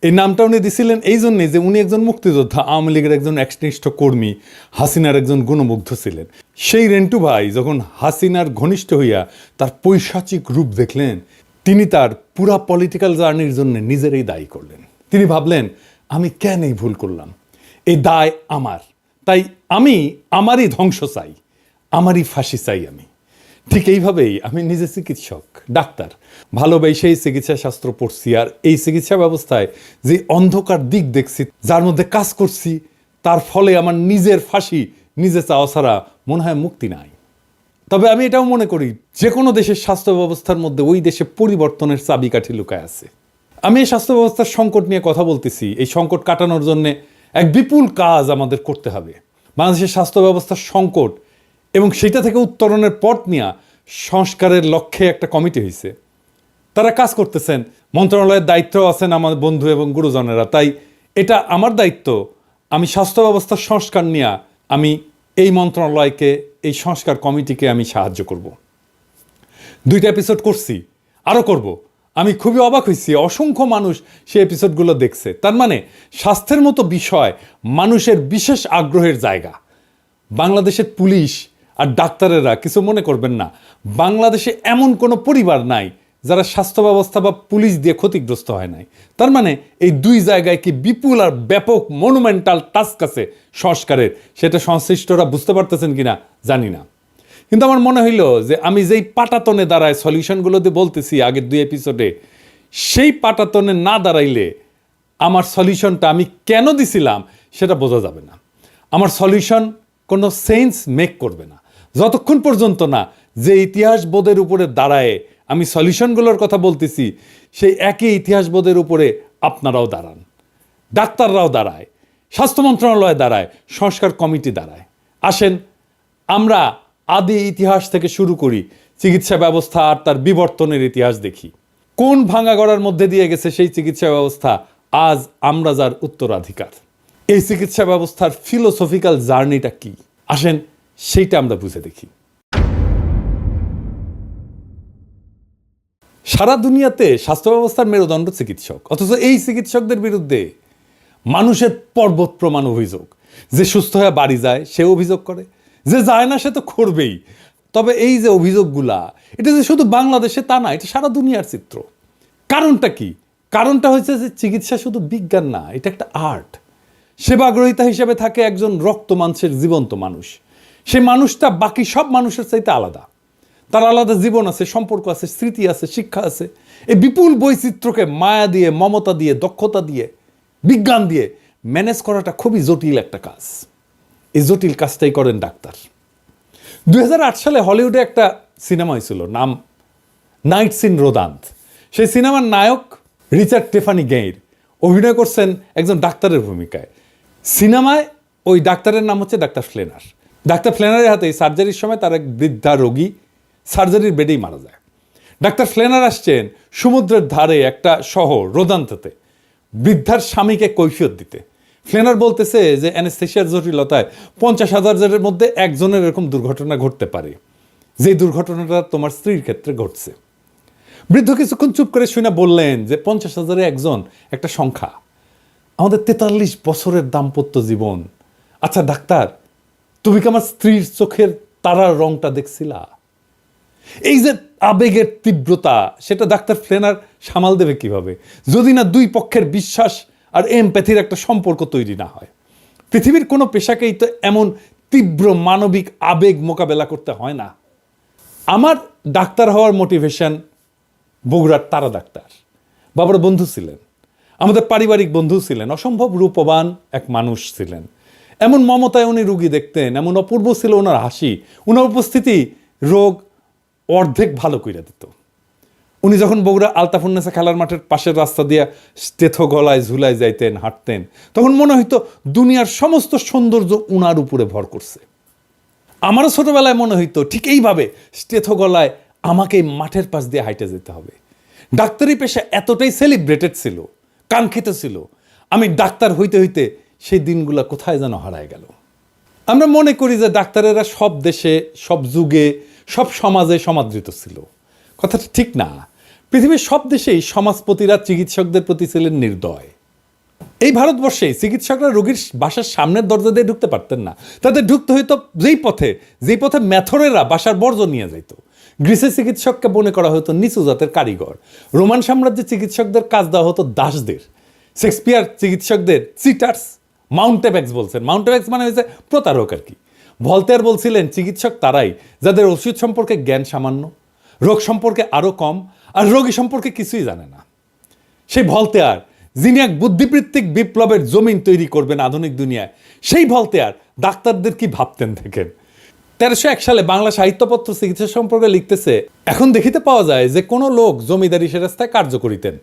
এই নামটা উনি দিছিলেন এই জন্যে যে উনি একজন মুক্তিযোদ্ধা, আওয়ামী লীগের একজন একনিষ্ঠ কর্মী, হাসিনার একজন গুণমুগ্ধ ছিলেন। সেই রেন্টু ভাই যখন হাসিনার ঘনিষ্ঠ হইয়া তার পৈশাচিক রূপ দেখলেন, তিনি তার পুরা পলিটিক্যাল জার্নির জন্য নিজেরই দায়ী করলেন। তিনি ভাবলেন, আমি কেন এই ভুল করলাম, এই দায় আমার, তাই আমি আমারই ধ্বংস চাই, আমারই ফাঁসি চাই আমি। ঠিক এইভাবেই আমি নিজে চিকিৎসক, ডাক্তার, ভালোবেসেই চিকিৎসা শাস্ত্র পড়ছি, আর এই চিকিৎসা ব্যবস্থায় যে অন্ধকার দিক দেখছি, যার মধ্যে কাজ করছি, তার ফলে আমার নিজের ফাঁসি নিজে চাওয়া ছাড়া মনে হয় মুক্তি নাই। তবে আমি এটাও মনে করি যে কোনো দেশের স্বাস্থ্য ব্যবস্থার মধ্যে ওই দেশে পরিবর্তনের চাবিকাঠি লুকায় আছে। আমি এই স্বাস্থ্য ব্যবস্থার সংকট নিয়ে কথা বলতেছি, এই সংকট কাটানোর জন্য এক বিপুল কাজ আমাদের করতে হবে। বাংলাদেশের স্বাস্থ্য ব্যবস্থার সংকট এবং সেটা থেকে উত্তরণের পথ নিয়ে সংস্কারের লক্ষ্যে একটা কমিটি হয়েছে, তারা কাজ করতেছেন। মন্ত্রণালয়ের দায়িত্ব আছেন আমার বন্ধু এবং গুরুজনেরা, তাই এটা আমার দায়িত্ব। আমি স্বাস্থ্য ব্যবস্থার সংস্কার নিয়ে আমি এই মন্ত্রণালয়কে, এই সংস্কার কমিটিকে আমি সাহায্য করব। 2টা এপিসোড করছি, আরও করব। আমি খুবই অবাক হয়েছি, অসংখ্য মানুষ সেই এপিসোডগুলো দেখছে। তার মানে স্বাস্থ্যের মতো বিষয় মানুষের বিশেষ আগ্রহের জায়গা। বাংলাদেশের পুলিশ আর ডাক্তারেরা কিছু মনে করবেন না, বাংলাদেশে এমন কোনো পরিবার নাই যারা স্বাস্থ্য ব্যবস্থা বা পুলিশ দিয়ে ক্ষতিগ্রস্ত হয় নাই। তার মানে এই 2 জায়গায় কি বিপুল আর ব্যাপক মনুমেন্টাল টাস্ক আছে সংস্কারের, সেটা সংশ্লিষ্টরা বুঝতে পারতেছেন কিনা জানি না। কিন্তু আমার মনে হইল যে আমি যেই পাটাতনে দাঁড়ায় সলিউশনগুলো দিয়ে বলতেছি আগের 2 এপিসোডে, সেই পাটাতনে না দাঁড়াইলে আমার সলিউশনটা আমি কেন দিছিলাম সেটা বোঝা যাবে না। আমার সলিউশন কোনো সেন্স মেক করবে না যতক্ষণ পর্যন্ত না যে ইতিহাস বোধের উপরে দাঁড়ায় আমি সলিউশনগুলোর কথা বলতেছি, সেই একই ইতিহাস বোধের উপরে আপনারাও দাঁড়ান, ডাক্তাররাও দাঁড়ায়, স্বাস্থ্য মন্ত্রণালয় দাঁড়ায়, সংস্কার কমিটি দাঁড়ায়। আসেন আমরা আদি ইতিহাস থেকে শুরু করি, চিকিৎসা ব্যবস্থা আর তার বিবর্তনের ইতিহাস দেখি। কোন ভাঙাগড়ার মধ্যে দিয়ে গেছে সেই চিকিৎসা ব্যবস্থা, আজ আমরা যার উত্তরাধিকার। এই চিকিৎসা ব্যবস্থার ফিলোসফিক্যাল জার্নিটা কি, আসেন সেইটা আমরা বুঝে দেখি। সারা দুনিয়াতে স্বাস্থ্য ব্যবস্থার মেরুদণ্ড চিকিৎসক, অথচ এই চিকিৎসকদের বিরুদ্ধে মানুষের পর্বত প্রমাণ অভিযোগ। যে সুস্থ হয়ে বাড়ি যায় সে অভিযোগ করে, যে যায় না সে তো করবেই। তবে এই যে অভিযোগগুলা, এটা যে শুধু বাংলাদেশে তা না, এটা সারা দুনিয়ার চিত্র। কারণটা কি? কারণটা হচ্ছে যে চিকিৎসা শুধু বিজ্ঞান না, এটা একটা আর্ট। সেবাগ্রহীতা হিসেবে থাকে একজন রক্ত মাংসের জীবন্ত মানুষ। সে মানুষটা বাকি সব মানুষের চাইতে আলাদা। তার আলাদা জীবন আছে, সম্পর্ক আছে, স্মৃতি আছে, শিক্ষা আছে। এই বিপুল বৈচিত্র্যকে মায়া দিয়ে, মমতা দিয়ে, দক্ষতা দিয়ে, বিজ্ঞান দিয়ে ম্যানেজ করাটা খুবই জটিল একটা কাজ। এই জটিল কাজটাই করেন ডাক্তার। 2008 সালে হলিউডে একটা সিনেমা হয়েছিল, নাম নাইটস ইন রোদান্থ। সেই সিনেমার নায়ক রিচার্ড টেফানি গেইর অভিনয় করছেন একজন ডাক্তারের ভূমিকায়। সিনেমায় ওই ডাক্তারের নাম হচ্ছে ডাক্তার ফ্লেনার। ডাক্তার ফ্লেনারের হাতে সার্জারির সময় তার এক বৃদ্ধা রোগী সার্জারির বেডেই মারা যায়। ডাক্তার ফ্লেনার আসছেন সমুদ্রের ধারে একটা শহর রোদান্থতে বৃদ্ধার স্বামীকে কৈফিয়ত দিতে। ফ্লেনার বলতেছে যে অ্যানেস্থেশিয়ার জটিলতায় 50,000 জনের মধ্যে একজনের এরকম দুর্ঘটনা ঘটতে পারে, যে দুর্ঘটনাটা তোমার স্ত্রীর ক্ষেত্রে ঘটছে। বৃদ্ধ কিছুক্ষণ চুপ করে শুনে বললেন যে 50,000-এ একজন একটা সংখ্যা, আমাদের 43 বছরের দাম্পত্য জীবন। আচ্ছা ডাক্তার, তুমি কি আমার স্ত্রীর চোখের তারার রংটা দেখছিলা? এই যে আবেগের তীব্রতা, সেটা ডাক্তার ফ্লেনার সামাল দেবে কিভাবে যদি না 2 পক্ষের বিশ্বাস আর এমপ্যাথির একটা সম্পর্ক তৈরি না হয়। পৃথিবীর কোনো পেশাকেই তো এমন তীব্র মানবিক আবেগ মোকাবেলা করতে হয় না। আমার ডাক্তার হওয়ার মোটিভেশন বগুড়ার তারা ডাক্তার। বাবার বন্ধু ছিলেন, আমাদের পারিবারিক বন্ধু ছিলেন, অসম্ভব রূপবান এক মানুষ ছিলেন। এমন মমতায় উনি রুগী দেখতেন, এমন অপূর্ব ছিল ওনার হাসি, ওনার উপস্থিতি রোগ অর্ধেক ভালো কইরা দিত। উনি যখন বগুড়া আলতাফুন্নেসা খেলার মাঠের পাশের রাস্তা দিয়ে স্টেথো গলায় ঝুলায় যাইতেন, হাঁটতেন, তখন মনে হইতো দুনিয়ার সমস্ত সৌন্দর্য উনার উপরে ভর করছে। আমারও ছোটবেলায় মনে হইতো ঠিক এইভাবে স্টেথো গলায় আমাকে মাঠের পাশ দিয়ে হাইটে যেতে হবে। ডাক্তারি পেশা এতটাই সেলিব্রেটেড ছিল, কাঙ্ক্ষিত ছিল, আমি ডাক্তার হইতে হইতে সেই দিনগুলো কোথায় যেন হারায় গেল। আমরা মনে করি যে ডাক্তারেরা সব দেশে, সব যুগে, সব সমাজে সমাদৃত ছিল। কথাটা ঠিক না। পৃথিবীর সব দেশেই সমাজপতিরা চিকিৎসকদের প্রতি ছিলেন নির্দয়। এই ভারতবর্ষে চিকিৎসকরা রোগীর বাসার সামনের দরজা দিয়ে ঢুকতে পারতেন না, তাদের ঢুকতে হইতো যেই পথে ম্যাথরেরা বাসার বর্জ্য নিয়ে যাইত। গ্রিসের চিকিৎসককে মনে করা হতো নিচু জাতের কারিগর, রোমান সাম্রাজ্যের চিকিৎসকদের কাজ দেওয়া হতো দাসদের, শেক্সপিয়ার চিকিৎসকদের চিটার্স, মাউন্টেব্যাক্স বলছেন। মাউন্টেব্যাক্স মানে হয়েছে প্রতারক আর কি। ভলতেয়ার বলছিলেন চিকিৎসক তারাই যাদের ওষুধ সম্পর্কে জ্ঞান সামান্য, রোগ সম্পর্কে আরও কম, আর রোগী সম্পর্কে কিছুই জানে না। সেই ভলতেয়ার, যিনি এক বুদ্ধিবৃত্তিক বিপ্লবের জমিন তৈরি করবেন আধুনিক দুনিয়ায়, সেই ভলতেয়ার ডাক্তারদের কি ভাবতেন দেখেন। 1301 সালে বাংলা সাহিত্যপত্র চিকিৎসা সম্পর্কে লিখতেছে, এখন দেখিতে পাওয়া যায় যে কোনো লোক জমিদারি সেরাস্তায় কার্য করিতেন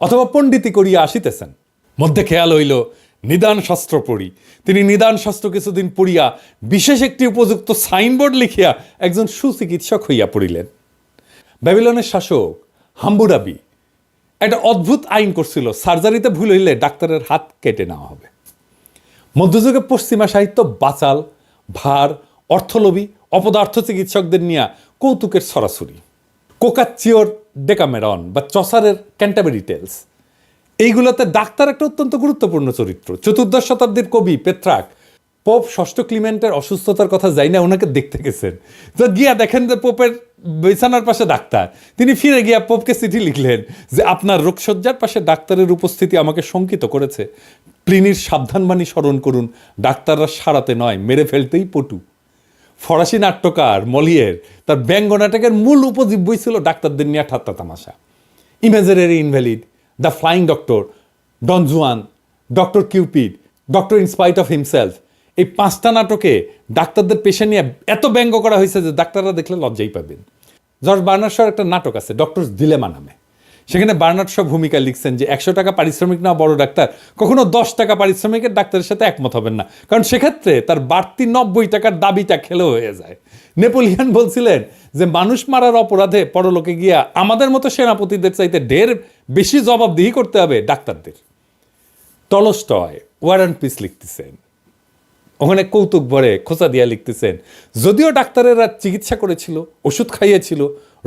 অথবা পণ্ডিতি করিয়া আসিতেছেন, মধ্যে খেয়াল হইল নিদান শাস্ত্র পড়ি। তিনি নিদান শাস্ত্র কিছুদিন পড়িয়া বিশেষ একটি উপযুক্ত সাইনবোর্ড লিখিয়া একজন সুচিকিৎসক হইয়া পড়িলেন। ব্যাবিলনের শাসক হাম্বুরাবি একটা অদ্ভুত আইন করছিল, সার্জারিতে ভুল হইলে ডাক্তারের হাত কেটে নেওয়া হবে। মধ্যযুগে পশ্চিমা সাহিত্য বাচাল, ভার, অর্থলোভী, অপদার্থ চিকিৎসকদের নিয়ে কৌতুকের সরাসরি। কোকাচ্চিওর ডেকামেরন বা চসারের ক্যান্টাবেরি টেলস, এইগুলোতে ডাক্তার একটা অত্যন্ত গুরুত্বপূর্ণ চরিত্র। 14 শতাব্দীর কবি পেত্রাক পোপ ষষ্ঠ ক্লিমেন্টের অসুস্থতার কথা যাই না, ওনাকে দেখতে গেছেন, তো গিয়া দেখেন যে পোপের বিছানার পাশে ডাক্তার। তিনি ফিরে গিয়া পোপকে চিঠি লিখলেন যে আপনার রোগশয্যার পাশে ডাক্তারের উপস্থিতি আমাকে শঙ্কিত করেছে। প্লিনির সাবধানবাণী স্মরণ করুন, ডাক্তাররা সারাতে নয় মেরে ফেলতেই পটু। ফরাসি নাট্যকার মলিয়ের তার ব্যঙ্গ নাটকের মূল উপজীব্যই ছিল ডাক্তারদের নিয়ে ঠাট্টা তামাশা। Imaginary invalid, the flying doctor, Don Juan, doctor Cupid, doctor in spite of himself, এই 5টা নাটকে ডাক্তারদের পেশা নিয়ে এত ব্যঙ্গ করা হয়েছে যে ডাক্তাররা দেখলে লজ্জাই পাবেন। জর্জ বার্নার্ড শর একটা নাটক আছে ডক্টর ডিলেমা নামে, সেখানে বার্নার্ড শ ভূমিকা লিখছেন যে 100 টাকা পারিশ্রমিক না বড় ডাক্তার কখনো 10 টাকা পারিশ্রমিকের ডাক্তারের সাথে একমত হবেন না, কারণ সেক্ষেত্রে তার বাড়তি 90 টাকার দাবিটা খেলেও হয়ে যায়। নেপোলিয়ন বলছিলেন যে মানুষ মারার অপরাধে পরলোকে গিয়া আমাদের মতো সেনাপতিদের চাইতে ঢের বেশি জবাবদিহি করতে হবে ডাক্তারদের। টলস্টয় ওয়ার অ্যান্ড পিস লিখতেছেন, ওখানে কৌতুক ভরে খোঁচা দিয়া লিখতেছেন, যদিও ডাক্তারেরা চিকিৎসা করেছিল, ওষুধ খাইয়েছিল,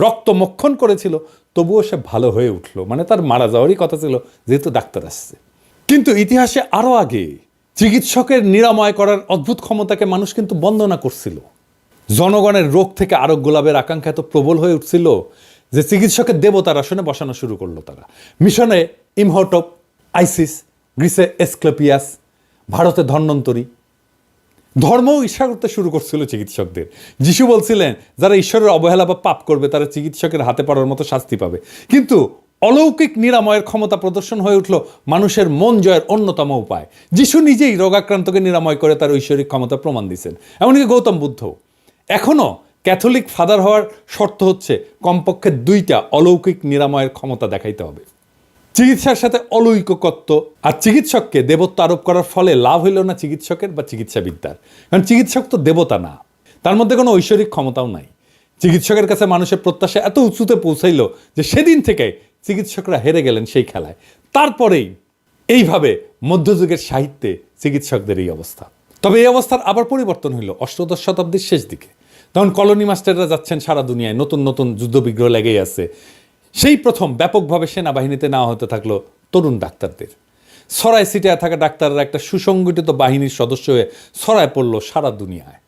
রক্ত মক্ষণ করেছিল, তবুও সে ভালো হয়ে উঠলো, মানে তার মারা যাওয়ারই কথা ছিল যেহেতু ডাক্তার আসছে। কিন্তু ইতিহাসে আরও আগে চিকিৎসকের নিরাময় করার অদ্ভুত ক্ষমতাকে মানুষ কিন্তু বন্দনা করছিল। জনগণের রোগ থেকে আরোগ্য লাভের আকাঙ্ক্ষা এত প্রবল হয়ে উঠছিল যে চিকিৎসকের দেবতার আসনে বসানো শুরু করলো তারা। মিশনে ইমহোটপ, আইসিস, গ্রিসে এসক্লেপিয়াস, ভারতে ধন্বন্তরী। ধর্মও ঈর্ষা করতে শুরু করছিল চিকিৎসকদের। যিশু বলছিলেন যারা ঈশ্বরের অবহেলা বা পাপ করবে তারা চিকিৎসকের হাতে পড়ার মতো শাস্তি পাবে। কিন্তু অলৌকিক নিরাময়ের ক্ষমতা প্রদর্শন হয়ে উঠল মানুষের মন জয়ের অন্যতম উপায়। যিশু নিজেই রোগাক্রান্তকে নিরাময় করে তার ঐশ্বরিক ক্ষমতা প্রমাণ দিয়েছেন। এমনকি গৌতম বুদ্ধ। এখনও ক্যাথলিক ফাদার হওয়ার শর্ত হচ্ছে কমপক্ষে 2টা অলৌকিক নিরাময়ের ক্ষমতা দেখাইতে হবে। চিকিৎসার সাথে অলৌকিকত্ব আর চিকিৎসককে দেবত্ব আরোপ করার ফলে লাভ হইল না চিকিৎসকের বা চিকিৎসাবিদ্যার, কারণ চিকিৎসক তো দেবতা না, তার মধ্যে কোনো ঐশ্বরিক ক্ষমতাও নাই। চিকিৎসকের কাছে মানুষের প্রত্যাশা এত উঁচুতে পৌঁছাইল যে সেদিন থেকে চিকিৎসকরা হেরে গেলেন সেই খেলায়। তারপরেই এইভাবে মধ্যযুগের সাহিত্যে চিকিৎসকদের এই অবস্থা। তবে এই অবস্থার আবার পরিবর্তন হইল অষ্টাদশ শতাব্দীর শেষ দিকে। তখন কলোনি মাস্টাররা যাচ্ছেন সারা দুনিয়ায়, নতুন নতুন যুদ্ধবিগ্রহ লেগেই আছে। সেই প্রথম ব্যাপকভাবে সেনাবাহিনীতে নেওয়া হতে থাকলো তরুণ ডাক্তারদের। ছড়ায় ছিটায় থাকা ডাক্তাররা একটা সুসংগঠিত বাহিনীর সদস্য হয়ে ছড়ায় পড়লো সারা দুনিয়ায়,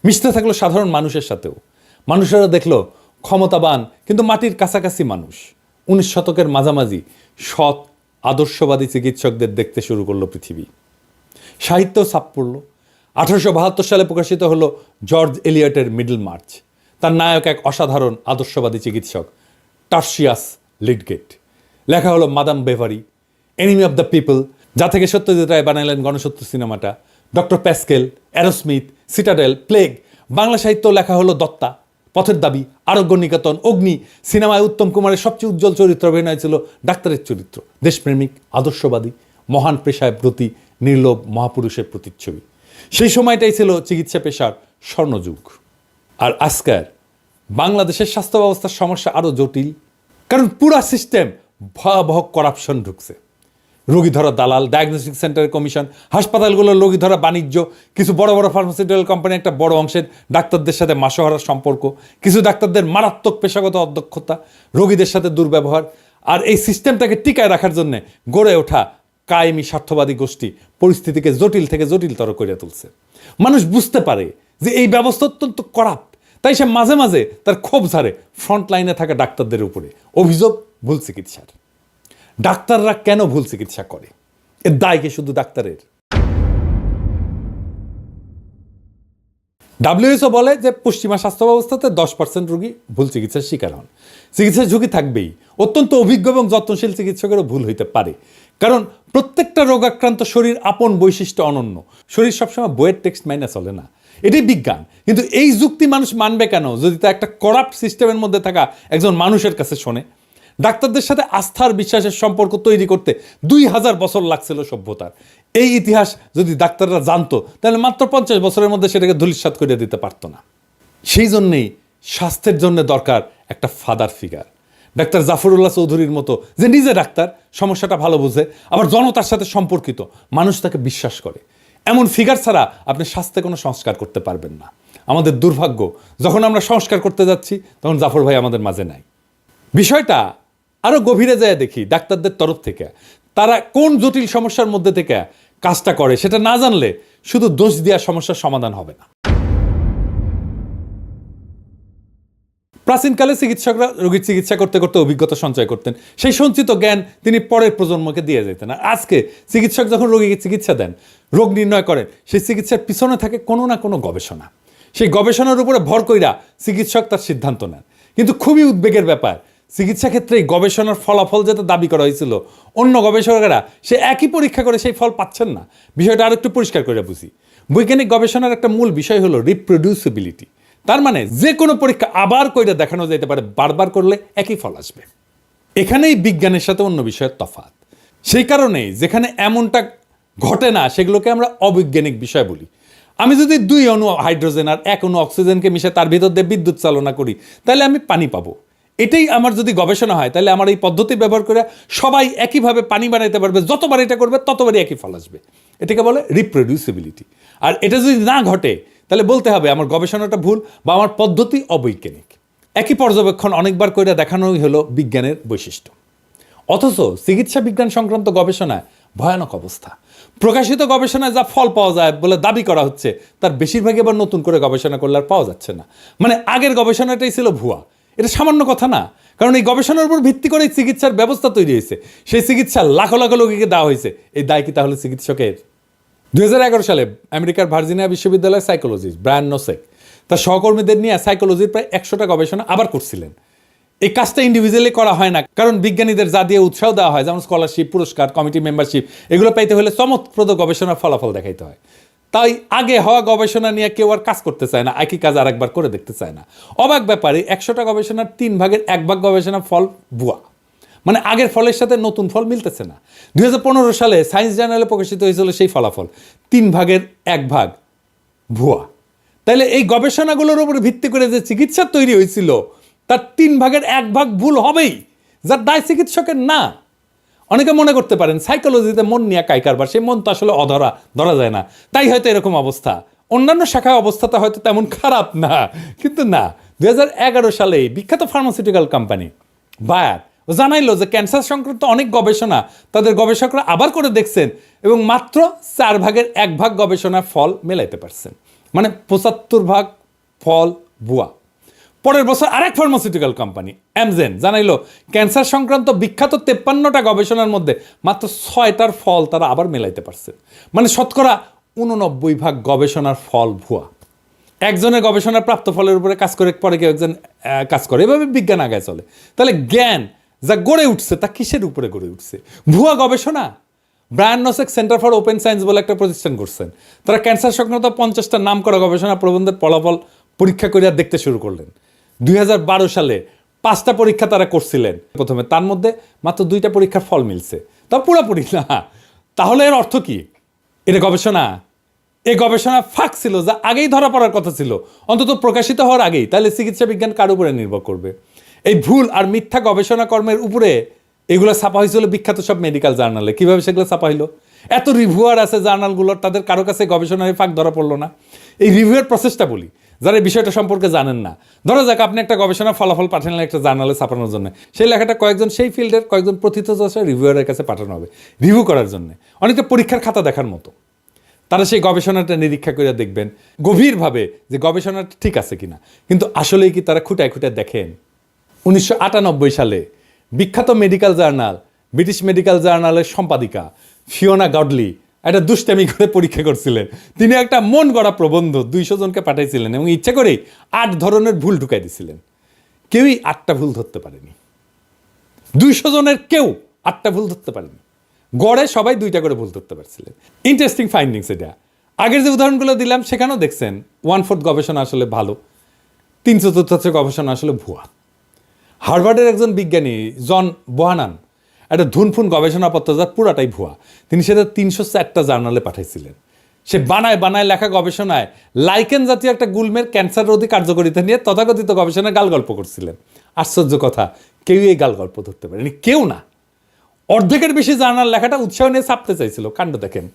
মিশতে থাকলো সাধারণ মানুষের সাথেও। মানুষেরা দেখলো ক্ষমতাবান কিন্তু মাটির কাছাকাছি মানুষ। 19 শতকের মাঝামাঝি সৎ আদর্শবাদী চিকিৎসকদের দেখতে শুরু করলো পৃথিবী। সাহিত্যও ছাপ পড়ল। 1872 সালে প্রকাশিত হলো জর্জ এলিয়টের মিডল মার্চ। তার নায়ক এক অসাধারণ আদর্শবাদী চিকিৎসক, টার্সিয়াস লিডগেট। লেখা হলো madame Bovary, enemy of the people, যা থেকে সত্যজিৎ রায় বানাইলেন গণসত্য সিনেমাটা, doctor Pascal, Arrowsmith, citadel, plague. Bangla সাহিত্য লেখা হলো দত্তা, পথের দাবি, আরোগ্য নিকেতন, অগ্নি। সিনেমায় উত্তম কুমারের সবচেয়ে উজ্জ্বল চরিত্র অভিনয় ছিল ডাক্তারের চরিত্র, দেশপ্রেমিক, আদর্শবাদী, মহান পেশায় ব্রতী, নির্লোভ মহাপুরুষের প্রতিচ্ছবি। সেই সময়টাই ছিল চিকিৎসা পেশার স্বর্ণযুগ। আর আজকের বাংলাদেশের স্বাস্থ্য ব্যবস্থার সমস্যা আরও জটিল, কারণ পুরা সিস্টেম ভয়াবহ করাপশন ঢুকছে। রোগী ধরা দালাল, ডায়াগনস্টিক সেন্টারের কমিশন, হাসপাতালগুলোর রোগী ধরা বাণিজ্য, কিছু বড় বড় ফার্মাসিউটিক্যাল কোম্পানি একটা বড় অংশের ডাক্তারদের সাথে মাসোহারার সম্পর্ক, কিছু ডাক্তারদের মারাত্মক পেশাগত অদক্ষতা, রোগীদের সাথে দুর্ব্যবহার, আর এই সিস্টেমটাকে টিকায় রাখার জন্য গড়ে ওঠা কায়েমি স্বার্থবাদী গোষ্ঠী পরিস্থিতিকে জটিল থেকে জটিলতর করে তুলছে। মানুষ বুঝতে পারে যে এই ব্যবস্থা অত্যন্ত করাপ্ট, তাই সে মাঝে মাঝে তার ক্ষোভ ঝাড়ে ফ্রন্ট লাইনে থাকা ডাক্তারদের উপরে। অভিযোগ ভুল চিকিৎসার। ডাক্তাররা কেন ভুল চিকিৎসা করে? এর দায় কি শুধু ডাক্তারের? WHO বলে যে পশ্চিমা স্বাস্থ্য ব্যবস্থাতে 10% রোগী ভুল চিকিৎসার শিকার হন। চিকিৎসার ঝুঁকি থাকবেই। অত্যন্ত অভিজ্ঞ এবং যত্নশীল চিকিৎসকেরও ভুল হইতে পারে, কারণ প্রত্যেকটা রোগাক্রান্ত শরীর আপন বৈশিষ্ট্য অনন্য। শরীর সবসময় বইয়ের টেক্সট মাইনে চলে না, এটাই বিজ্ঞান। কিন্তু এই যুক্তি মানুষ মানবে কেন যদি তা একটা করাপ্ট সিস্টেমের মধ্যে থাকা একজন মানুষের কাছে শোনে? ডাক্তারদের সাথে আস্থার বিশ্বাসের সম্পর্ক তৈরি করতে 2000 বছর লাগছিল সভ্যতার। এই ইতিহাস যদি ডাক্তাররা জানতো তাহলে মাত্র 50 বছরের মধ্যে সেটাকে ধূলিসাৎ করে দিতে পারতো না। সেই জন্যেই স্বাস্থ্যের জন্য দরকার একটা ফাদার ফিগার। ডাক্তার জাফরুল্লাহ চৌধুরীর মতো, যে নিজে ডাক্তার, সমস্যাটা ভালো বুঝে, আবার জনতার সাথে সম্পর্কিত, মানুষ তাকে বিশ্বাস করে। এমন ফিগার ছাড়া আপনি স্বাস্থ্যে কোনো সংস্কার করতে পারবেন না। আমাদের দুর্ভাগ্য, যখন আমরা সংস্কার করতে যাচ্ছি তখন জাফর ভাই আমাদের মাঝে নাই। বিষয়টা আরো গভীরে যায় দেখি ডাক্তারদের তরফ থেকে তারা কোন জটিল সমস্যার মধ্যে থেকে কাজটা করে সেটা না জানলে শুধু দোষ দেওয়া সমস্যার সমাধান হবে না। প্রাচীনকালে চিকিৎসকরা রোগীর চিকিৎসা করতে করতে অভিজ্ঞতা সঞ্চয় করতেন। সেই সঞ্চিত জ্ঞান তিনি পরের প্রজন্মকে দিয়ে যেতেন। আর আজকে চিকিৎসক যখন রোগীকে চিকিৎসা দেন, রোগ নির্ণয় করেন, সেই চিকিৎসার পিছনে থাকে কোনো না কোনো গবেষণা। সেই গবেষণার উপরে ভর কইরা চিকিৎসক তার সিদ্ধান্ত নেন। কিন্তু খুবই উদ্বেগের ব্যাপার, চিকিৎসা ক্ষেত্রে এই গবেষণার ফলাফল যেটা দাবি করা হয়েছিল, অন্য গবেষকেরা সে একই পরীক্ষা করে সেই ফল পাচ্ছেন না। বিষয়টা আরেকটু পরিষ্কার করে বুঝি। বৈজ্ঞানিক গবেষণার একটা মূল বিষয় হলো রিপ্রোডিউসিবিলিটি। তার মানে যে কোনো পরীক্ষা আবার কইরা দেখানো যেতে পারে, বারবার করলে একই ফল আসবে। এখানেই বিজ্ঞানের সাথে অন্য বিষয়ের তফাৎ। সেই কারণেই যেখানে এমনটা ঘটে না সেগুলোকে আমরা অবৈজ্ঞানিক বিষয় বলি। আমি যদি 2 অণু হাইড্রোজেন আর 1 অণু অক্সিজেনকে মিশে তার ভিতর দিয়ে বিদ্যুৎ চালনা করি, তাহলে আমি পানি পাবো। এটাই আমার যদি গবেষণা হয়, তাহলে আমার এই পদ্ধতি ব্যবহার করে সবাই একইভাবে পানি বানাইতে পারবে। যতবার এটা করবে ততবারই একই ফল আসবে। এটাকে বলে রিপ্রোডিউসিবিলিটি। আর এটা যদি না ঘটে তাহলে বলতে হবে আমার গবেষণাটা ভুল বা আমার পদ্ধতি অবৈজ্ঞানিক। একই পর্যবেক্ষণ অনেকবার করে দেখানোই হলো বিজ্ঞানের বৈশিষ্ট্য। অথচ চিকিৎসা বিজ্ঞান সংক্রান্ত গবেষণায় ভয়ানক অবস্থা। প্রকাশিত গবেষণায় যা ফল পাওয়া যায় বলে দাবি করা হচ্ছে, তার বেশিরভাগই আবার নতুন করে গবেষণা করলে আর পাওয়া যাচ্ছে না। মানে আগের গবেষণাটাই ছিল ভুয়া। এটা সামান্য কথা না, কারণ এই গবেষণার উপর ভিত্তি করে চিকিৎসার ব্যবস্থা তৈরি হয়েছে। সেই চিকিৎসা লাখো লাখো লোককে দেওয়া হয়েছে। এই দায় কি তাহলে চিকিৎসকের? 2011 সালে আমেরিকার ভার্জিনিয়া বিশ্ববিদ্যালয়ের সাইকোলজিস্ট ব্রায়ান নোসেক তার সহকর্মীদের নিয়ে সাইকোলজির প্রায় 100টা গবেষণা আবার করছিলেন। এই কাজটা ইন্ডিভিজুয়ালি করা হয় না, কারণ বিজ্ঞানীদের যা দিয়ে উৎসাহ দেওয়া হয়, যেমন স্কলারশিপ, পুরস্কার, কমিটি মেম্বারশিপ, এগুলো পাইতে হলে চমকপ্রদ গবেষণার ফলাফল দেখাইতে হয়। তাই আগে হওয়া গবেষণা নিয়ে কেউ আর কাজ করতে চায় না, একই কাজ আরেকবার করে দেখতে চায় না। অবাক ব্যাপারে 100টা গবেষণার 3 ভাগের 1 ভাগ গবেষণার ফল ভুয়া। মানে আগের ফলের সাথে নতুন ফল মিলতেছে না। 2015 সালে সায়েন্স জার্নালে প্রকাশিত হয়েছিল সেই ফলাফল, 3 ভাগের 1 ভাগ ভুয়া। তাহলে এই গবেষণাগুলোর উপর ভিত্তি করে যে চিকিৎসা তৈরি হয়েছিল তার 3 ভাগের 1 ভাগ ভুল হবেই, যার দায় চিকিৎসকের না। অনেকে মনে করতে পারেন সাইকোলজিতে মন নিয়ে কাই কারবার, সেই মন তো আসলে অধরা, ধরা যায় না, তাই হয়তো এরকম অবস্থা। অন্যান্য শাখায় অবস্থাটা হয়তো তেমন খারাপ না, কিন্তু না। 2011 সালে বিখ্যাত ফার্মাসিউটিক্যাল কোম্পানি বায়ার জানাইলো যে ক্যান্সার সংক্রান্ত অনেক গবেষণা তাদের গবেষকরা আবার করে দেখছেন এবং মাত্র 4 ভাগের 1 ভাগ গবেষণার ফল মেলাইতে পারছেন। মানে 75 ভাগ ফল ভুয়া। পরের বছর আরেক ফার্মাসিউটিক্যাল কোম্পানি অ্যামজেন জানাইলো ক্যান্সার সংক্রান্ত বিখ্যাত 53টা গবেষণার মধ্যে মাত্র 6টার ফল তারা আবার মেলাইতে পারছে। মানে শতকরা 89 ভাগ গবেষণার ফল ভুয়া। একজনের গবেষণার প্রাপ্ত ফলের উপরে কাজ করে পরে কেউ একজন কাজ করে, এভাবে বিজ্ঞান আগায় চলে। তাহলে জ্ঞান যা গড়ে উঠছে তা কিসের উপরে গড়ে উঠছে? ভুয়া গবেষণা। Brian Nosek centre for open science বলে একটা প্রতিষ্ঠান করছেন। তারা ক্যান্সার সংক্রান্ত 50টা নাম করা গবেষণা প্রবন্ধের ফলাফল পরীক্ষা করে দেখতে শুরু করলেন। 2012 সালে 5টা পরীক্ষা তারা করছিলেন প্রথমে, তার মধ্যে মাত্র 2টা পরীক্ষার ফল মিলছে, তা পুরোপুরি না। তাহলে এর অর্থ কি? এটা গবেষণা? এই গবেষণা ফাঁক ছিল, যা আগেই ধরা পড়ার কথা ছিল, অন্তত প্রকাশিত হওয়ার আগেই। তাহলে চিকিৎসা বিজ্ঞান কার উপরে নির্ভর করবে? এই ভুল আর মিথ্যা গবেষণা কর্মের উপরে এগুলো ছাপা হয়েছিল বিখ্যাত সব মেডিকেল জার্নালে। কীভাবে সেগুলো ছাপা হইলো? এত রিভিউয়ার আছে জার্নালগুলোর, তাদের কারো কাছে গবেষণায় ফাঁক ধরা পড়লো না। এই রিভিউয়ের প্রসেসটা বলি, যারা এই বিষয়টা সম্পর্কে জানেন না। ধরো যাক আপনি একটা গবেষণা ফলাফল পাঠালেন একটা জার্নালে ছাপানোর জন্য, সেই লেখাটা কয়েকজন সেই ফিল্ডের কয়েকজন প্রথিতযশা রিভিউয়ারের কাছে পাঠানো হবে রিভিউ করার জন্য, অনেকটা পরীক্ষার খাতা দেখার মতো। তারা সেই গবেষণাটা নিরীক্ষা করে দেখবেন গভীরভাবে যে গবেষণাটা ঠিক আছে কিনা। কিন্তু আসলেই কি তারা খুঁটায় খুঁটায় দেখেন? 1998 সালে বিখ্যাত মেডিকেল জার্নাল ব্রিটিশ মেডিকেল জার্নালের সম্পাদিকা ফিওনা গডলি একটা দুষ্টামি করে পরীক্ষা করছিলেন। তিনি একটা মন গড়া প্রবন্ধ 200 জনকে পাঠাইছিলেন এবং ইচ্ছা করেই 8 ধরনের ভুল ঢুকাই দিছিলেন। কেউই 8টা ভুল ধরতে পারেনি। 200 জনের কেউ 8টা ভুল ধরতে পারেনি। গড়ে সবাই 2টা করে ভুল ধরতে পারছিলেন। ইন্টারেস্টিং ফাইন্ডিংস এটা। আগের যে উদাহরণগুলো দিলাম সেখানেও দেখছেন 1/4 গবেষণা আসলে ভালো, 3/4 গবেষণা আসলে ভুয়া। হার্ভার্ডের একজন বিজ্ঞানী জন বোহানান একটা ধুনফুন গবেষণাপত্র যার পুরাটাই ভুয়া, তিনি সেটা 304টা জার্নালে পাঠাইছিলেন। সে বানায় বানায় লেখা গবেষণায় লাইকেন জাতীয় একটা গুল্মের ক্যান্সার রোধী কার্যকারিতা নিয়ে তথাকথিত গবেষণায় গাল গল্প করছিলেন। আশ্চর্য কথা, কেউই এই গাল গল্প ধরতে পারেনি, কেউ না। অর্ধেকের বেশি জার্নাল লেখাটা উৎসাহ নিয়ে ছাপতে চাইছিল। কাণ্ড দেখেন।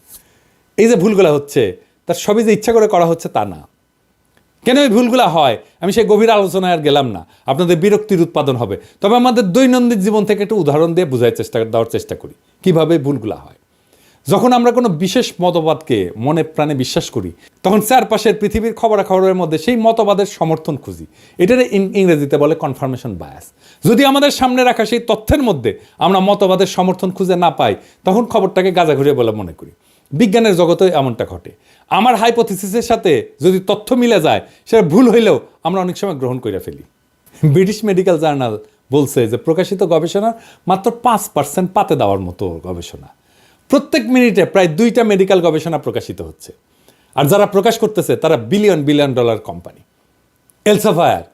এই যে ভুলগুলো হচ্ছে তার সবই যে ইচ্ছা করে করা হচ্ছে তা না। কেন এই ভুলগুলো হয় আমি সেই গভীর আলোচনায় আর গেলাম না, আপনাদের বিরক্তির উৎপাদন হবে। তবে আমাদের দৈনন্দিন জীবন থেকে একটু উদাহরণ দিয়ে দেওয়ার চেষ্টা করি কীভাবে ভুলগুলো হয়। যখন আমরা কোনো বিশেষ মতবাদকে মনে প্রাণে বিশ্বাস করি তখন চারপাশের পৃথিবীর খবরাখবরের মধ্যে সেই মতবাদের সমর্থন খুঁজি। এটার ইংরেজিতে বলে কনফার্মেশন বায়াস। যদি আমাদের সামনে রাখা সেই তথ্যের মধ্যে আমরা মতবাদের সমর্থন খুঁজে না পাই তখন খবরটাকে গাঁজাঘুরিয়ে বলে মনে করি। বিজ্ঞানের জগতে এমনটা ঘটে। আমার হাইপোথিসিসের সাথে যদি তথ্য মিলে যায় সেটা ভুল হইলেও আমরা অনেক সময় গ্রহণ করে ফেলি। ব্রিটিশ মেডিকেল জার্নাল বলছে যে প্রকাশিত গবেষণার মাত্র 5% পাতে দেওয়ার মতো গবেষণা। প্রত্যেক মিনিটে প্রায় 2টা মেডিকেল গবেষণা প্রকাশিত হচ্ছে, আর যারা প্রকাশ করতেছে তারা বিলিয়ন বিলিয়ন ডলার কোম্পানি। এলসেভিয়ার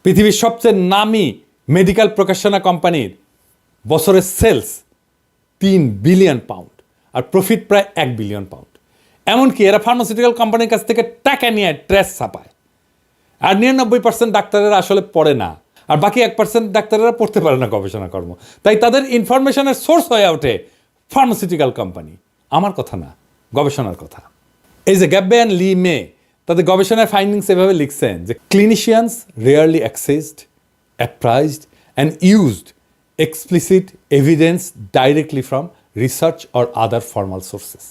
পৃথিবীর সবচেয়ে নামী মেডিকেল প্রকাশনা কোম্পানির বছরের সেলস 3 বিলিয়ন পাউন্ড আর প্রফিট প্রায় 1 বিলিয়ন পাউন্ড। এমনকি এরা ফার্মাসিউটিক্যাল কোম্পানির কাছ থেকে টাকা নিয়ে ট্রেস ছাপায়। আর 99% ডাক্তারেরা আসলে পড়ে না, আর বাকি 1% ডাক্তারেরা পড়তে পারে না গবেষণা কর্ম। তাই তাদের ইনফরমেশনের সোর্স হয়ে ওঠে ফার্মাসিউটিক্যাল কোম্পানি। আমার কথা না, গবেষণার কথা। এই যে গ্যাববে অ্যান্ড লি মে তাদের গবেষণার ফাইন্ডিংস এভাবে লিখছেন যে clinicians rarely accessed, appraised and used explicit evidence directly from research or other formal sources.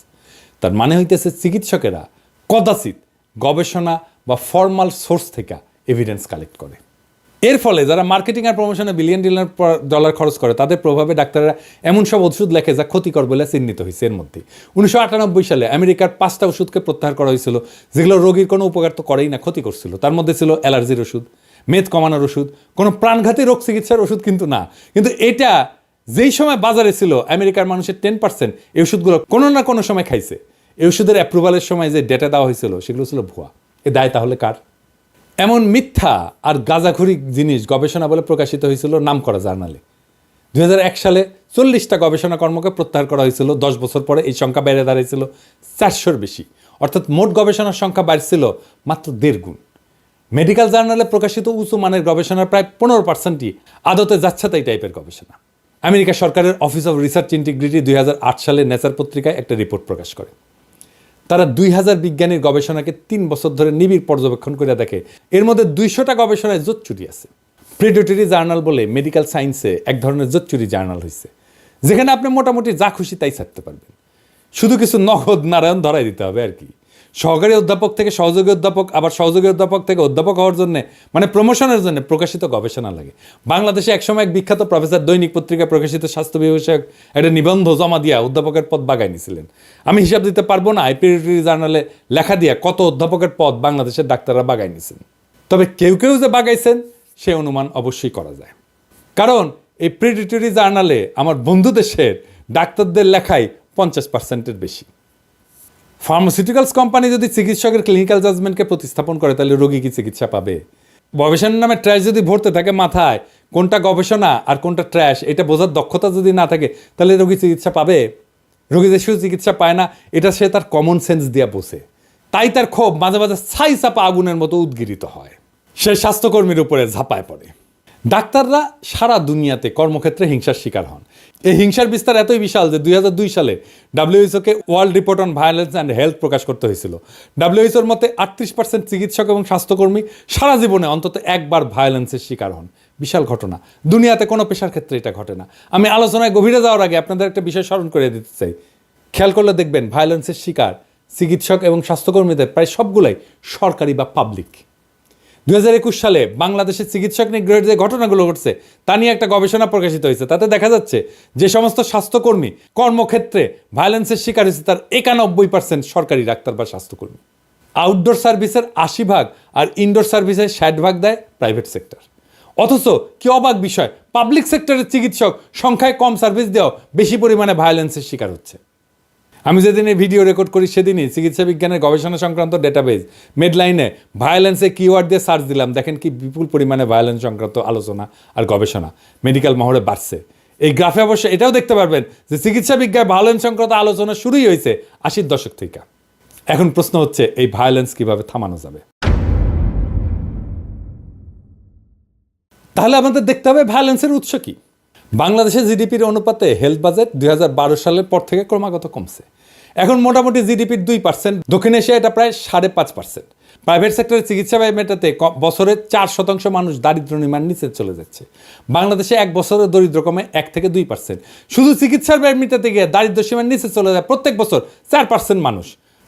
তার মানে হইতেছে চিকিৎসকেরা কদাচিৎ গবেষণা বা ফর্মাল সোর্স থেকে এভিডেন্স কালেক্ট করে। এর ফলে যারা মার্কেটিং আর প্রমোশনে বিলিয়ন ডলার খরচ করে তাদের প্রভাবে ডাক্তাররা এমন সব ওষুধ লেখে যা ক্ষতিকর বলে চিহ্নিত হয়েছে। এর মধ্যে 1998 সালে আমেরিকার 5টা ওষুধকে প্রত্যাহার করা হয়েছিল যেগুলো রোগীর কোনো উপকার তো করেই না, ক্ষতি করছিল। তার মধ্যে ছিল অ্যালার্জির ওষুধ, মেদ কমানোর ওষুধ, কোনো প্রাণঘাতী রোগ চিকিৎসার ওষুধ কিন্তু না। কিন্তু এটা যেই সময় বাজারে ছিল আমেরিকার মানুষের 10% এই ওষুধগুলো কোনো না কোনো সময় খাইছে। এই ওষুধের অ্যাপ্রুভালের সময় যে ডেটা দেওয়া হয়েছিল সেগুলো ছিল ভুয়া। এ দায় তাহলে কার? এমন মিথ্যা আর গাঁজাখুরি জিনিস গবেষণা বলে প্রকাশিত হয়েছিল নামকরা জার্নালে। 2001 সালে 40টা গবেষণা কর্মকে প্রত্যাহার করা হয়েছিল। 10 বছর পরে এই সংখ্যা বেড়ে দাঁড়িয়েছিল 400-র বেশি। অর্থাৎ মোট গবেষণার সংখ্যা বাড়ছিল মাত্র 1.5 গুণ। মেডিকেল জার্নালে প্রকাশিত উঁচু মানের গবেষণার প্রায় 15%ই আদতে যাচ্ছেতাই টাইপের গবেষণা। আমেরিকা সরকারের অফিস অফ রিসার্চ ইন্টিগ্রিটি 2008 সালে নেচার পত্রিকায় একটা রিপোর্ট প্রকাশ করে। তারা 2000 বিজ্ঞানীর গবেষণাকে 3 বছর ধরে নিবিড় পর্যবেক্ষণ করে দেখে এর মধ্যে 200টা গবেষণায় জোচ্চুরি আছে। প্রেডেটরি জার্নাল বলে মেডিকেল সায়েন্সে এক ধরনের জোচ্চুরি জার্নাল হয়েছে, যেখানে আপনি মোটামুটি যা খুশি তাই ছাড়তে পারবেন, শুধু কিছু নগদ নারায়ণ ধরাই দিতে হবে আর কি। সহকারী অধ্যাপক থেকে সহযোগী অধ্যাপক, আবার সহযোগী অধ্যাপক থেকে অধ্যাপক হওয়ার জন্য মানে প্রমোশনের জন্য প্রকাশিত গবেষণা লাগে। বাংলাদেশে একসময় এক বিখ্যাত প্রফেসর দৈনিক পত্রিকায় প্রকাশিত স্বাস্থ্য বিষয়ক একটা নিবন্ধ জমা দিয়া অধ্যাপকের পদ বাগাই নিয়েছিলেন। আমি হিসাব দিতে পারবো না এই প্রেডেটরি জার্নালে লেখা দিয়া কত অধ্যাপকের পদ বাংলাদেশের ডাক্তাররা বাগাই নিয়েছেন। তবে কেউ কেউ যে বাগাইছেন সে অনুমান অবশ্যই করা যায়, কারণ এই প্রেডেটরি জার্নালে আমার বন্ধু দেশের ডাক্তারদের লেখাই 50%-এর বেশি। ফার্মাসিউটিক্যালস কোম্পানি যদি চিকিৎসকের ক্লিনিক্যাল জাজমেন্টকে প্রতিস্থাপন করে তাহলে রোগী কি চিকিৎসা পাবে? গবেষণার নামে ট্র্যাশ যদি ভরতে থাকে মাথায়, কোনটা গবেষণা আর কোনটা ট্র্যাশ এটা বোঝার দক্ষতা যদি না থাকে তাহলে রোগী চিকিৎসা পাবে? রোগী যে চিকিৎসা পায় না এটা সে তার কমন সেন্স দিয়া বোঝে, তাই তার ক্ষোভ মাঝে মাঝে ছাই চাপা আগুনের মতো উদ্গীরিত হয়। সে স্বাস্থ্যকর্মীর উপরে ঝাঁপায় পড়ে। ডাক্তাররা সারা দুনিয়াতে কর্মক্ষেত্রে হিংসার শিকার হন। এই হিংসার বিস্তার এতই বিশাল যে 2002 সালে ডাব্লিউএইচওকে world report on violence and health প্রকাশ করতে হয়েছিল। ডাব্লিউএইচওর মতে 38% চিকিৎসক এবং স্বাস্থ্যকর্মী সারা জীবনে অন্তত একবার ভায়োলেন্সের শিকার হন। বিশাল ঘটনা, দুনিয়াতে কোনো পেশার ক্ষেত্রে এটা ঘটে না। আমি আলোচনায় গভীরে যাওয়ার আগে আপনাদের একটা বিষয় স্মরণ করে দিতে চাই। খেয়াল করলে দেখবেন ভায়োলেন্সের শিকার চিকিৎসক এবং স্বাস্থ্যকর্মীদের প্রায় সবগুলাই সরকারি বা পাবলিক। 2021 সালে বাংলাদেশের চিকিৎসক নিগ্রহের যে ঘটনাগুলো ঘটছে তা নিয়ে একটা গবেষণা প্রকাশিত হয়েছে। তাতে দেখা যাচ্ছে যে সমস্ত স্বাস্থ্যকর্মী কর্মক্ষেত্রে ভায়োলেন্সের শিকার হয়েছে তার 91% সরকারি ডাক্তার বা স্বাস্থ্যকর্মী। আউটডোর সার্ভিসের 80% আর ইনডোর সার্ভিসের 60% দেয় প্রাইভেট সেক্টর। অথচ কি অবাক বিষয়, পাবলিক সেক্টরের চিকিৎসক সংখ্যায় কম সার্ভিস দেওয়া বেশি পরিমাণে ভায়োলেন্সের শিকার হচ্ছে। আমি যেদিন এই ভিডিও রেকর্ড করি সেদিনই চিকিৎসা বিজ্ঞানের গবেষণা সংক্রান্ত ডেটাবেজ মেডলাইনে ভায়োলেন্সে কিওয়ার্ড দিয়ে সার্চ দিলাম, দেখেন কি বিপুল পরিমাণে ভায়োলেন্স সংক্রান্ত আলোচনা আর গবেষণা মেডিকেল মহলে বাড়ছে। এই গ্রাফে অবশ্য এটাও দেখতে পারবেন যে চিকিৎসা বিজ্ঞান ভায়োলেন্স সংক্রান্ত আলোচনা শুরুই হয়েছে 80-র দশক থেকে। এখন প্রশ্ন হচ্ছে এই ভায়োলেন্স কিভাবে থামানো যাবে? তাহলে আমাদের দেখতে হবে ভায়োলেন্সের উৎস কি। বাংলাদেশের জিডিপির অনুপাতে হেলথ বাজেট 2012 সালের পর থেকে ক্রমাগত কমছে। এখন মোটামুটি জিডিপির 2%, দক্ষিণ এশিয়া এটা প্রায় 5.5%। প্রাইভেট সেক্টরে চিকিৎসা ব্যয় মেটাতে বছরে 4% মানুষ দারিদ্র সীমার নিচে চলে যাচ্ছে। বাংলাদেশে এক বছরে দরিদ্র কমে 1-2%। শুধু চিকিৎসার ব্যয় মেটাতে গিয়ে দারিদ্র সীমার নিচে চলে যায় প্রত্যেক বছর 4% মানুষ।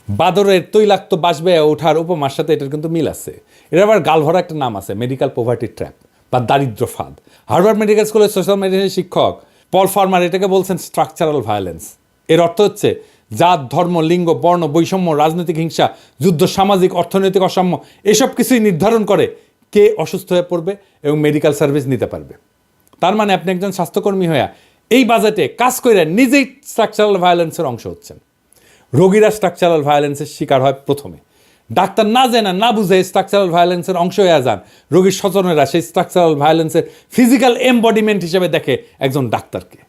বাদরের তৈলাক্ত বাস ব্যয় ওঠার উপমার সাথে এটার কিন্তু মিল আছে। এর আবার গালভরা একটা নাম আছে, মেডিকেল পভার্টি ট্র্যাপ বা দারিদ্র ফাঁদ। হার্ভার্ড মেডিকেল স্কুলের সোশ্যাল মেডিসিনের শিক্ষক পল ফার্মার এটাকে বলছেন স্ট্রাকচারাল ভায়োলেন্স। এর অর্থ হচ্ছে জাত, ধর্ম, লিঙ্গ, বর্ণ, বৈষম্য, রাজনৈতিক হিংসা, যুদ্ধ, সামাজিক অর্থনৈতিক অসাম্য এসব কিছুই নির্ধারণ করে কে অসুস্থ হয়ে পড়বে এবং মেডিকেল সার্ভিস নিতে পারবে। তার মানে আপনি একজন স্বাস্থ্যকর্মী হয়ে এই বাজেটে কাজ করে নিজেই স্ট্রাকচারাল ভায়োলেন্সের অংশ হচ্ছেন। রোগীরা স্ট্রাকচারাল ভায়োলেন্সের শিকার হয় প্রথমে। ডাক্তার না জেনে না বুঝে স্ট্রাকচারাল ভায়োলেন্সের অংশ হয়ে যান। রোগীর স্বজনেরা সেই স্ট্রাকচারাল ভায়োলেন্সের ফিজিক্যাল এমবডিমেন্ট হিসেবে দেখে একজন ডাক্তারকে।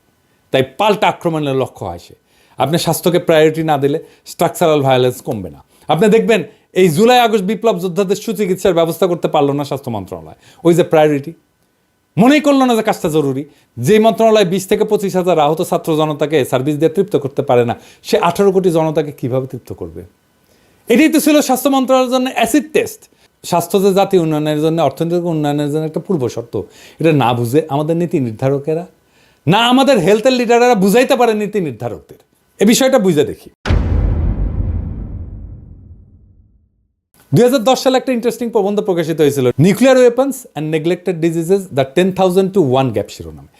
তাই পাল্টা আক্রমণের লক্ষ্য হয় সে। আপনি স্বাস্থ্যকে প্রায়োরিটি না দিলে স্ট্রাকচারাল ভায়োলেন্স কমবে না। আপনি দেখবেন এই জুলাই আগস্ট বিপ্লব যোদ্ধাদের সুচিকিৎসার ব্যবস্থা করতে পারলো না স্বাস্থ্য মন্ত্রণালয়। ওই যে প্রায়োরিটি মনেই করলো না যে কাজটা জরুরি। যে মন্ত্রণালয় 20-25 হাজার আহত ছাত্র জনতাকে সার্ভিস দিয়ে তৃপ্ত করতে পারে না, সে 18 কোটি জনতাকে কিভাবে তৃপ্ত করবে? এটাই তো ছিল স্বাস্থ্য মন্ত্রণালয়ের জন্য অ্যাসিড টেস্ট। স্বাস্থ্য যে জাতীয় উন্নয়নের জন্য, অর্থনৈতিক উন্নয়নের জন্য একটা পূর্ব শর্ত, এটা না বুঝে আমাদের নীতি নির্ধারকেরা না আমাদের হেলথের লিডাররা বুঝাইতে পারে নীতি নির্ধারকদের। এই বিষয়টা বুঝে দেখি। 2010 সালে একটা ইন্টারেস্টিং প্রবন্ধ প্রকাশিত হয়েছিল, nuclear weapons and neglected diseases the 10,000 to 1 gap শিরোনামে।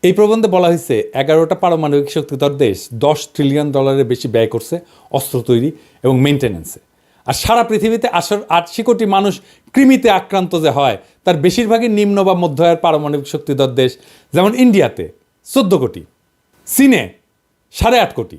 এই প্রবন্ধে বলা হয়েছে 11টা পারমাণবিক শক্তিধর দেশ $10 ট্রিলিয়ন বেশি ব্যয় করছে অস্ত্র তৈরি এবং মেনটেন্যান্সে। আর সারা পৃথিবীতে 80 কোটি মানুষ কৃমিতে আক্রান্ত যে হয় তার বেশিরভাগই নিম্ন বা মধ্য আয়ের পারমাণবিক শক্তিধর দেশ। যেমন ইন্ডিয়াতে 14 কোটি, চীনে 8.5 কোটি।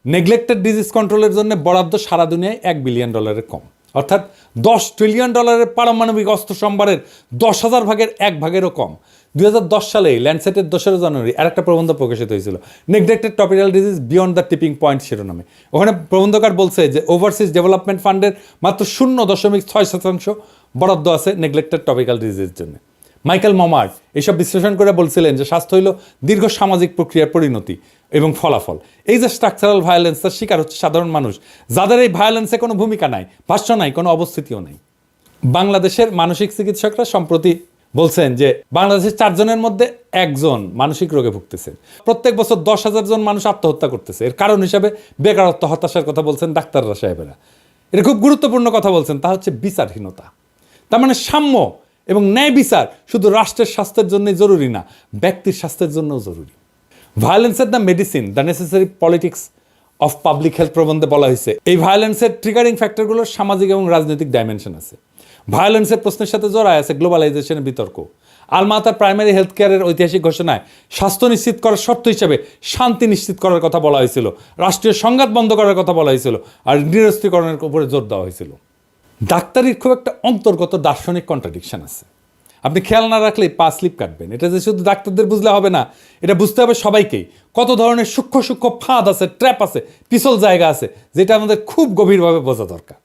নেগলেক্টেড ডিজিজ কন্ট্রোলের জন্য বরাদ্দ সারা দুনিয়ায় $1 বিলিয়ন কম। অর্থাৎ $10 ট্রিলিয়ন পারমাণবিক অস্ত্র সম্ভারের 10,000 ভাগের 1 ভাগেরও কম। 2010 সালে ল্যান্ডসেটের 2 জানুয়ারি আর একটা প্রবন্ধ প্রকাশিত হয়েছিল, neglected topical disease beyond the tipping point শিরোনামে। ওখানে প্রবন্ধকার বলছে যে ওভারসিজ ডেভেলপমেন্ট ফান্ডের মাত্র 0.6% বরাদ্দ আছে নেগলেক্টেড টপিক্যাল ডিজিজের জন্য। মাইকেল মমার্ট এইসব বিশ্লেষণ করে বলছিলেন যে স্বাস্থ্য হইল দীর্ঘ সামাজিক প্রক্রিয়ার পরিণতি এবং ফলাফল। এই যে স্ট্রাকচারাল ভায়োলেন্স, তার শিকার হচ্ছে সাধারণ মানুষ, যাদের এই ভায়োলেন্সে কোনো ভূমিকা নাই, ভাষ্য নাই, কোনো অবস্থিতিও নাই। বাংলাদেশের মানসিক চিকিৎসকরা সম্প্রতি বলছেন যে বাংলাদেশের 4 জনের মধ্যে 1 জন মানসিক রোগে ভুগতেছে। প্রত্যেক বছর 10,000 জন মানুষ আত্মহত্যা করতেছে। এর কারণ হিসাবে বেকারত্ব, হতাশার কথা বলছেন ডাক্তাররা সাহেবেরা। এটা খুব গুরুত্বপূর্ণ কথা বলছেন, তা হচ্ছে বিচারহীনতা। তার মানে সাম্য এবং ন্যায় বিচার শুধু রাষ্ট্রের স্বাস্থ্যের জন্যই জরুরি না, ব্যক্তির স্বাস্থ্যের জন্যও জরুরি। ভায়োলেন্সের the medicine, the necessary politics of public health প্রবন্ধে বলা হয়েছে এই ভায়োলেন্সের ট্রিগারিং ফ্যাক্টরগুলোর সামাজিক এবং রাজনৈতিক ডাইমেনশন আছে। ভায়োলেন্সের প্রশ্নের সাথে জড়ায় আছে গ্লোবালাইজেশনের বিতর্ক। আলমা তার প্রাইমারি হেলথ কেয়ারের ঐতিহাসিক ঘোষণায় স্বাস্থ্য নিশ্চিত করার শর্ত হিসেবে শান্তি নিশ্চিত করার কথা বলা হয়েছিল, রাষ্ট্রীয় সংঘাত বন্ধ করার কথা বলা হয়েছিল, আর নিরস্ত্রীকরণের উপরে জোর দেওয়া হয়েছিল। ডাক্তারির খুব একটা অন্তর্গত দার্শনিক কন্ট্রাডিকশন আছে। আপনি খেয়াল না রাখলেই পা স্লিপ কাটবেন। এটা যে শুধু ডাক্তারদের বুঝলে হবে না, এটা বুঝতে হবে সবাইকেই। কত ধরনের সূক্ষ্ম সূক্ষ্ম ফাঁদ আছে, ট্র্যাপ আছে, পিছল জায়গা আছে, যেটা আমাদের খুব গভীরভাবে বোঝা দরকার।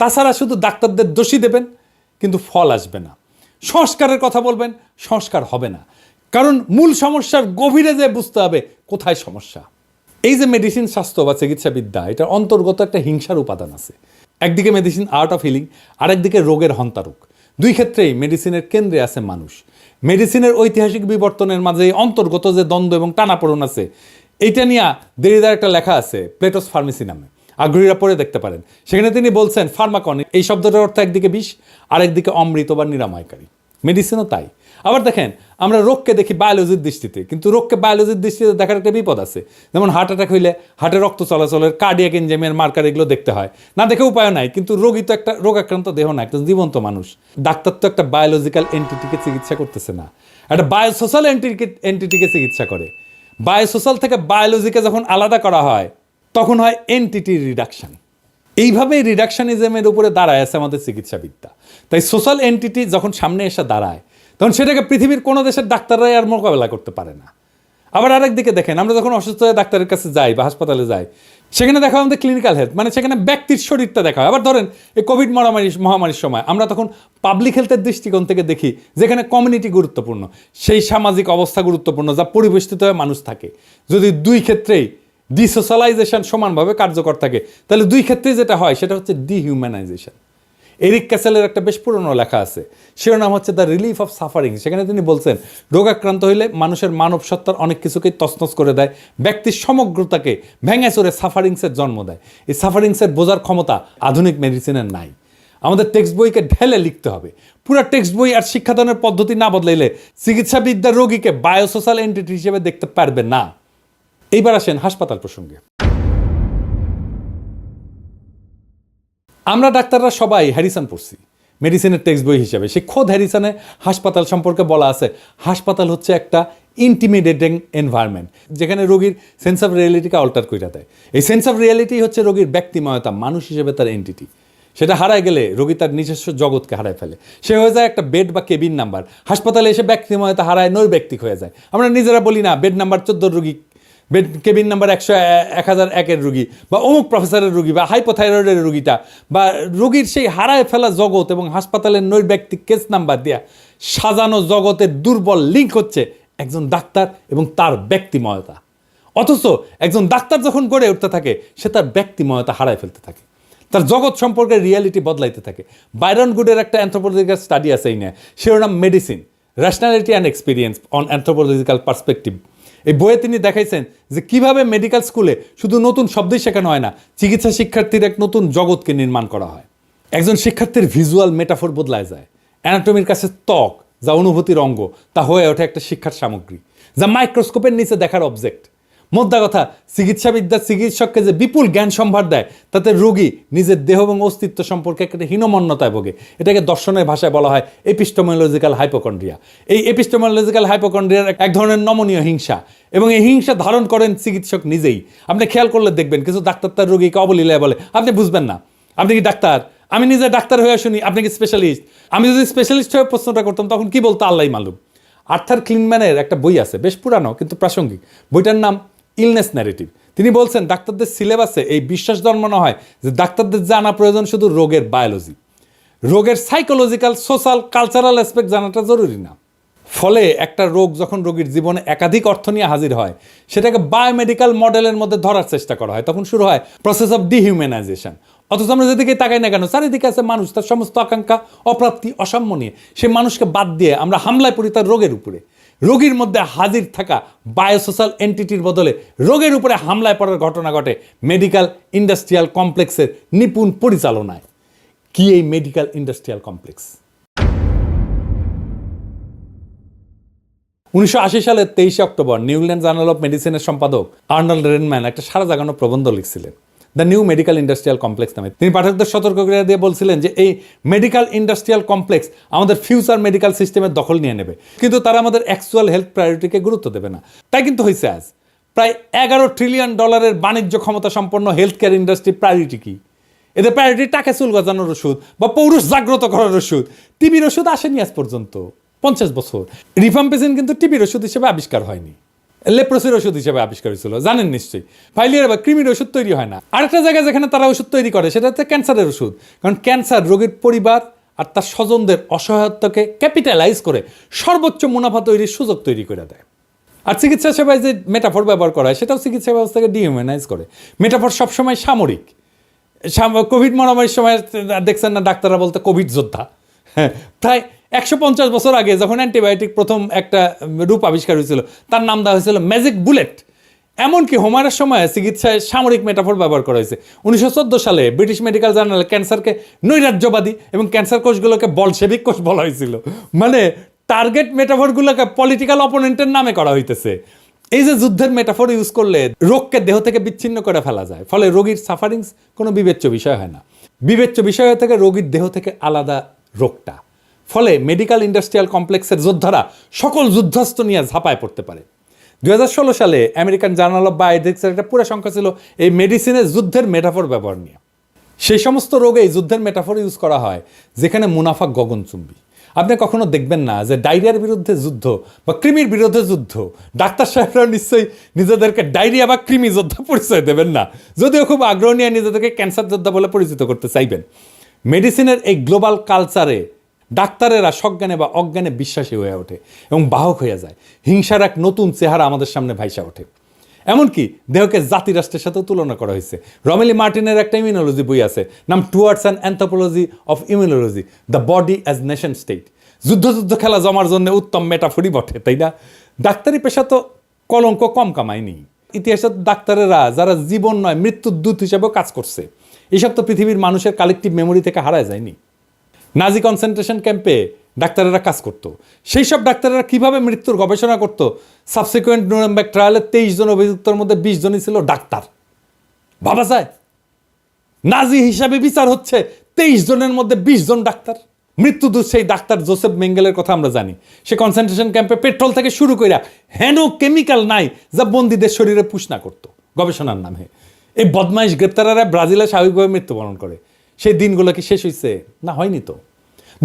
তাছাড়া শুধু ডাক্তারদের দোষী দেবেন কিন্তু ফল আসবে না। সংস্কারের কথা বলবেন, সংস্কার হবে না। কারণ মূল সমস্যার গভীরে যে বুঝতে হবে কোথায় সমস্যা। এই যে মেডিসিন শাস্ত্র বা চিকিৎসাবিদ্যা, এটার অন্তর্গত একটা হিংসার উপাদান আছে। একদিকে মেডিসিন আর্ট অফ হিলিং, আরেকদিকে রোগের হন্তারক। দুই ক্ষেত্রেই মেডিসিনের কেন্দ্রে আছে মানুষ। মেডিসিনের ঐতিহাসিক বিবর্তনের মাঝে অন্তর্গত যে দ্বন্দ্ব এবং টানাপোড়েন আছে, এইটা নিয়ে দেরিদার একটা লেখা আছে প্লেটোস ফার্মেসি নামে, আগ্রহীরা পড়ে দেখতে পারেন। সেখানে তিনি বলছেন ফার্মাকন এই শব্দটার অর্থ একদিকে বিষ, আরেকদিকে অমৃত বা নিরাময়কারী। মেডিসিনও তাই। আবার দেখেন, আমরা রোগকে দেখি বায়োলজির দৃষ্টিতে, কিন্তু রোগকে বায়োলজির দৃষ্টিতে দেখার একটা বিপদ আছে। যেমন হার্ট অ্যাটাক হইলে হার্টে রক্ত চলাচলের কার্ডিয়াক এনজাইমের মার্কার এগুলো দেখতে হয়, না দেখে উপায় নাই। কিন্তু রোগী তো একটা রোগাক্রান্ত দেহ না, একটা জীবন্ত মানুষ। ডাক্তার তো একটা বায়োলজিক্যাল এন্টিটিকে চিকিৎসা করতেছে না, একটা বায়োসোশ্যাল এন্টিটিকে চিকিৎসা করে। বায়োসোশ্যাল থেকে বায়োলজিকে যখন আলাদা করা হয় তখন হয় এন্টিটি রিডাকশন। এইভাবেই রিডাকশনিজমের উপরে দাঁড়ায় আছে আমাদের চিকিৎসাবিদ্যা। তাই সোশ্যাল এন্টিটি যখন সামনে এসে দাঁড়ায় তখন সেটাকে পৃথিবীর কোনো দেশের ডাক্তাররাই আর মোকাবেলা করতে পারে না। আবার আরেকদিকে দেখেন, আমরা যখন অসুস্থ হয়ে ডাক্তারের কাছে যাই বা হাসপাতালে যাই, সেখানে দেখা হয় আমাদের ক্লিনিক্যাল হেলথ, মানে সেখানে ব্যক্তির শরীরটা দেখা হয়। আবার ধরেন এই কোভিড মহামারীর সময় আমরা তখন পাবলিক হেলথের দৃষ্টিকোণ থেকে দেখি, যেখানে কমিউনিটি গুরুত্বপূর্ণ, সেই সামাজিক অবস্থা গুরুত্বপূর্ণ যা পরিবেষ্টিত হয়ে মানুষ থাকে। যদি দুই ক্ষেত্রেই ডিসোশ্যালাইজেশন সমানভাবে কার্যকর থাকে, তাহলে দুই ক্ষেত্রেই যেটা হয় সেটা হচ্ছে ডিহিউম্যানাইজেশন। এরিক ক্যাসেলের একটা বেশ পুরনো লেখা আছে, শিরোনাম হচ্ছে দ্য রিলিফ অফ সাফারিং। সেখানে তিনি বলছেন, রোগাক্রান্ত হইলে মানুষের মানব সত্তার অনেক কিছুকেই তছনছ করে দেয়, ব্যক্তির সমগ্রতাকে ভেঙে চড়ে সাফারিংসের জন্ম দেয়। এই সাফারিংসের বোঝার ক্ষমতা আধুনিক মেডিসিনের নাই। আমাদের টেক্সট বইকে ঢেলে লিখতে হবে। পুরো টেক্সট বই আর শিক্ষাদানের পদ্ধতি না বদলাইলে চিকিৎসাবিদ্যা রোগীকে বায়োসোশ্যাল এন্টিটি হিসেবে দেখতে পারবে না। এইবার আসেন হাসপাতাল প্রসঙ্গে। আমরা ডাক্তাররা সবাই হ্যারিসন পড়ছি মেডিসিনের টেক্সট বই হিসেবে। সে খোদ হ্যারিসনে হাসপাতাল সম্পর্কে বলা আছে, হাসপাতাল হচ্ছে একটা ইন্টিমিডেটিং এনভায়রনমেন্ট, যেখানে রোগীর সেন্স অফ রিয়েলিটিকে অল্টার করে দেয়। এই সেন্স অফ রিয়েলিটি হচ্ছে রোগীর ব্যক্তিময়তা, মানুষ হিসেবে তার এন্টিটি। সেটা হারায় গেলে রোগী তার নিজস্ব জগৎকে হারায় ফেলে। সে হয়ে যায় একটা বেড বা কেবিন নাম্বার। হাসপাতালে এসে ব্যক্তিময়তা হারায় নৈর্ব্যক্তিক হয়ে যায়। আমরা নিজেরা বলি না বেড নাম্বার 14 রোগী, বেড কেবিন নাম্বার 1001 রুগী, বা অমুক প্রফেসরের রুগী, বা হাইপোথাইরয়েডের রুগীটা, বা রুগীর সেই হারায় ফেলা জগৎ এবং হাসপাতালের নৈর্ব্যক্তিক কেস নাম্বার দেয়া সাজানো জগতের দুর্বল লিঙ্ক হচ্ছে একজন ডাক্তার এবং তার ব্যক্তিময়তা। অথচ একজন ডাক্তার যখন গড়ে উঠতে থাকে, সে তার ব্যক্তিময়তা হারায় ফেলতে থাকে, তার জগৎ সম্পর্কে রিয়ালিটি বদলাইতে থাকে। বাইরন গুডের একটা অ্যানথ্রোপোলজিক্যাল স্টাডি আছে এই নিয়ে, শিরোনাম medicine, rationality and experience on anthropological perspective. এই বইয়ে তিনি দেখাইছেন যে কিভাবে মেডিকেল স্কুলে শুধু নতুন শব্দই শেখানো হয় না, চিকিৎসা শিক্ষার্থীর এক নতুন জগৎকে নির্মাণ করা হয়। একজন শিক্ষার্থীর ভিজুয়াল মেটাফোর বদলায় যায়। অ্যানাটমির কাছে ত্বক, যা অনুভূতির অঙ্গ, তা হয়ে ওঠে একটা শিক্ষার সামগ্রী, যা মাইক্রোস্কোপের নিচে দেখার অবজেক্ট। মোদ্দা কথা, চিকিৎসাবিদ্যা চিকিৎসককে যে বিপুল জ্ঞান সম্ভার দেয়, তাতে রোগী নিজের দেহ এবং অস্তিত্ব সম্পর্কে একটা হীনমন্যতায় ভোগে। এটাকে দর্শনের ভাষায় বলা হয় এপিস্টেমোলজিক্যাল হাইপোকন্ড্রিয়া। এই এপিস্টেমোলজিক্যাল হাইপোকন্ড্রিয়ার এক ধরনের নমনীয় হিংসা, এবং এই হিংসা ধারণ করেন চিকিৎসক নিজেই। আপনি খেয়াল করলে দেখবেন কিছু ডাক্তার তার রোগীকে অবলীলায় বলে, আপনি বুঝবেন না, আপনি কি ডাক্তার? আমি নিজে ডাক্তার হয়ে শুনি, আপনি কি স্পেশালিস্ট? আমি যদি স্পেশালিস্ট হয়ে প্রশ্নটা করতাম তখন কি বলতো আল্লাহই মালুম। আর্থার ক্লিনম্যানের একটা বই আছে, বেশ পুরানো কিন্তু প্রাসঙ্গিক। বইটার নাম ইলনেস ন্যারেটিভ। তিনি বলছেন, ডাক্তারদের সিলেবাসে এই বিশ্বাস জন্মানো হয় যে ডাক্তারদের জানা প্রয়োজন শুধু রোগের বায়োলজি, রোগের সাইকোলজিক্যাল, সোশ্যাল, কালচারাল অ্যাসপেক্ট জানাটা জরুরি না। ফলে একটা রোগ যখন রোগীর জীবনে একাধিক অর্থ নিয়ে হাজির হয়, সেটাকে বায়োমেডিক্যাল মডেলের মধ্যে ধরার চেষ্টা করা হয়। তখন শুরু হয় প্রসেস অফ ডিহিউম্যানাইজেশন। অথচ আমরা যেদিকে তাকাই না কেন, চারিদিকে আছে মানুষ, তার সমস্ত আকাঙ্ক্ষা, অপ্রাপ্তি, অসাম্য নিয়ে। সেই মানুষকে বাদ দিয়ে আমরা হামলায় পড়ি তার রোগের উপরে। রোগীর মধ্যে হাজির থাকা বায়োসোশ্যাল এন্টিটির বদলে রোগের উপরে হামলায় পড়ার ঘটনা ঘটে মেডিকেল ইন্ডাস্ট্রিয়াল কমপ্লেক্সের নিপুণ পরিচালনায়। কি এই মেডিকেল ইন্ডাস্ট্রিয়াল কমপ্লেক্স? 1980 সালের 23 October New England journal of মেডিসিনের সম্পাদক আর্নল্ড রেনম্যান একটা সারা জাগানো প্রবন্ধ লিখছিলেন, the new medical industrial complex নামে। তিনি পাঠকদের সতর্ক করে দিয়ে বলছিলেন যে এই মেডিকেল ইন্ডাস্ট্রিয়াল কমপ্লেক্স আমাদের ফিউচার মেডিকেল সিস্টেমের দখল নিয়ে নেবে, কিন্তু তারা আমাদের অ্যাকচুয়াল হেলথ প্রায়োরিটিকে গুরুত্ব দেবে না। তাই কিন্তু হয়েছে আজ প্রায় $11 ট্রিলিয়ন বাণিজ্য ক্ষমতা সম্পন্ন হেলথ কেয়ার ইন্ডাস্ট্রি প্রায়োরিটি কি? এদের প্রায়োরিটি টাকা চুল গজানোর ওষুধ বা পৌরুষ জাগ্রত করার ওষুধ। টিবির ওষুধ আসেনি আজ পর্যন্ত 50 বছর। রিফাম্পিসিন কিন্তু টিবির ওষুধ হিসেবে আবিষ্কার হয়নি, লেপ্রোসির ওষুধ হিসেবে আবিষ্কার হয়েছিল, জানেন নিশ্চয়ই। ফাইলিয়ার বা কৃমির ওষুধ তৈরি হয় না। আরেকটা জায়গায় যেখানে তারা ওষুধ তৈরি করে সেটা হচ্ছে ক্যান্সারের ওষুধ, কারণ ক্যান্সার রোগীর পরিবার আর তার স্বজনদের অসহায়ত্বকে ক্যাপিটালাইজ করে সর্বোচ্চ মুনাফা তৈরির সুযোগ তৈরি করে দেয়। আর চিকিৎসা সেবায় যে মেটাফর ব্যবহার করা হয় সেটাও চিকিৎসা ব্যবস্থাকে ডিহিউম্যানাইজ করে। মেটাফর সবসময় সামরিক। কোভিড মহামারীর সময় দেখছেন না ডাক্তাররা বলতে কোভিড যোদ্ধা। হ্যাঁ, প্রায় 150 বছর আগে যখন অ্যান্টিবায়োটিক প্রথম একটা রূপ আবিষ্কার হয়েছিল তার নাম দেওয়া হয়েছিল ম্যাজিক বুলেট। এমনকি হোমারের সময় চিকিৎসায় সামরিক মেটাফর ব্যবহার করা হয়েছে। 1914 সালে ব্রিটিশ মেডিকেল জার্নালে ক্যান্সারকে নৈরাজ্যবাদী এবং ক্যান্সার কোষগুলোকে বলশেবিক কোষ বলা হয়েছিল। মানে টার্গেট মেটাফরগুলোকে পলিটিক্যাল অপোনেন্টের নামে করা হইতেছে। এই যে যুদ্ধের মেটাফর ইউজ করলে রোগকে দেহ থেকে বিচ্ছিন্ন করে ফেলা যায়, ফলে রোগীর সাফারিংস কোনো বিবেচ্য বিষয় হয় না। বিবেচ্য বিষয় থেকে রোগীর দেহ থেকে আলাদা রোগটা। ফলে মেডিকেল ইন্ডাস্ট্রিয়াল কমপ্লেক্সের যোদ্ধারা সকল যুদ্ধাস্ত্র নিয়ে ঝাঁপায় পড়তে পারে। 2016 সালে আমেরিকান জার্নাল অফ বায়োএথিক্সের একটা পুরো সংখ্যা ছিল এই মেডিসিনের যুদ্ধের মেটাফর ব্যবহার নিয়ে। সেই সমস্ত রোগেই যুদ্ধের মেটাফর ইউজ করা হয় যেখানে মুনাফা গগনচুম্বী। আপনি কখনো দেখবেন না যে ডায়রিয়ার বিরুদ্ধে যুদ্ধ বা কৃমির বিরুদ্ধে যুদ্ধ, ডাক্তার সাহেবরা নিশ্চয়ই নিজেদেরকে ডায়রিয়া বা কৃমি যোদ্ধা পরিচয় দেবেন না, যদিও খুব আগ্রহ নিয়ে নিজেদেরকে ক্যান্সার যোদ্ধা বলে পরিচিত করতে চাইবেন। মেডিসিনের এই গ্লোবাল কালচারে ডাক্তারেরা সজ্ঞানে বা অজ্ঞানে বিশ্বাসী হয়ে ওঠে এবং বাহক হয়ে যায়। হিংসার এক নতুন চেহারা আমাদের সামনে ভাইসা ওঠে। এমনকি দেহকে জাতিরাষ্ট্রের সাথেও তুলনা করা হয়েছে। রমেলি মার্টিনের একটা ইমিউনোলজি বই আছে, নাম towards an anthropology of immunology, the body as nation state. যুদ্ধ খেলা জমার জন্য উত্তম মেটাফরি বটে, তাই না? ডাক্তারি পেশা তো কলঙ্ক কম কামায়নি। ইতিহাসের ডাক্তারেরা যারা জীবন নয় মৃত্যুর দূত হিসেবেও কাজ করছে, এসব তো পৃথিবীর মানুষের কালেকটিভ মেমোরি থেকে হারায় যায়নি। নাজি কনসেন্ট্রেশন ক্যাম্পে ডাক্তারেরা কাজ করতো। সেই সব ডাক্তারেরা কীভাবে মৃত্যুর গবেষণা করতো? সাবসিকুয়েন্ট নুরেমবার্গ ট্রায়ালে 23 জন অভিযুক্তর মধ্যে 20 জনই ছিল ডাক্তার। ভাবা যায়, নাজি হিসাবে বিচার হচ্ছে 23 জনের মধ্যে 20 জন ডাক্তার। মৃত্যুদূত সেই ডাক্তার জোসেফ মেঙ্গেলের কথা আমরা জানি। সে কনসেন্ট্রেশন ক্যাম্পে পেট্রোল থেকে শুরু করে হেন কেমিক্যাল নাই যা বন্দীদের শরীরে পুষ না করতো গবেষণার নামে। এই বদমাইশ গ্রেপ্তারেরা ব্রাজিলে স্বাভাবিকভাবে মৃত্যুবরণ করে। সেই দিনগুলো কি শেষ হয়েছে? না, হয়নি তো।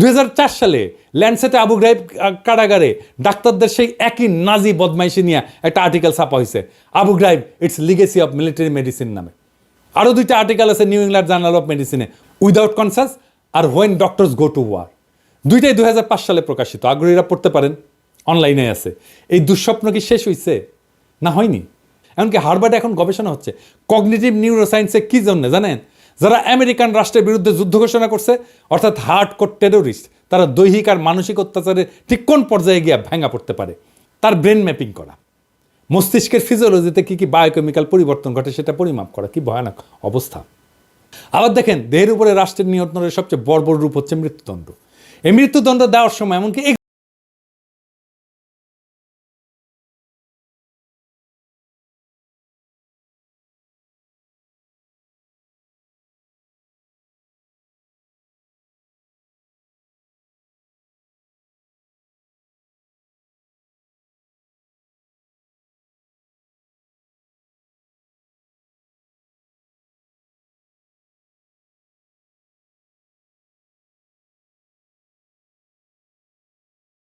2004 সালে ল্যান্ডসেটে আবু গ্রাইব কারাগারে ডাক্তারদের সেই একই নাজি বদমাইশি নিয়ে একটা আর্টিকেল ছাপা হয়েছে, Abu Ghraib its legacy of military medicine নামে। আরও 2টা আর্টিকেল আছে নিউ ইংল্যান্ড জার্নাল অফ মেডিসিনে, উইদাউট কনসাস আর when doctors go to war. 2টাই 2005 সালে প্রকাশিত। আগ্রহীরা পড়তে পারেন, অনলাইনে আছে। এই দুঃস্বপ্ন কি শেষ হয়েছে? না, হয়নি। এমনকি হার্ভার্ডে এখন গবেষণা হচ্ছে কগনিটিভ নিউরোসায়েন্সে। কী জন্য জানেন? যারা আমেরিকান রাষ্ট্রের বিরুদ্ধে যুদ্ধ ঘোষণা করছে, অর্থাৎ হার্ডকোর টেরোরিস্ট, তারা দৈহিক আর মানসিক অত্যাচারে ঠিক কোন পর্যায়ে গিয়ে ভেঙা পড়তে পারে তার ব্রেন ম্যাপিং করা, মস্তিষ্কের ফিজিওলজিতে কী কী বায়োকেমিক্যাল পরিবর্তন ঘটে সেটা পরিমাপ করা। কি ভয়ানক অবস্থা! আবার দেখেন, দেহের উপরে রাষ্ট্রের নিয়ন্ত্রণের সবচেয়ে বর্বর রূপ হচ্ছে মৃত্যুদণ্ড। এই মৃত্যুদণ্ড দেওয়ার সময় এমনকি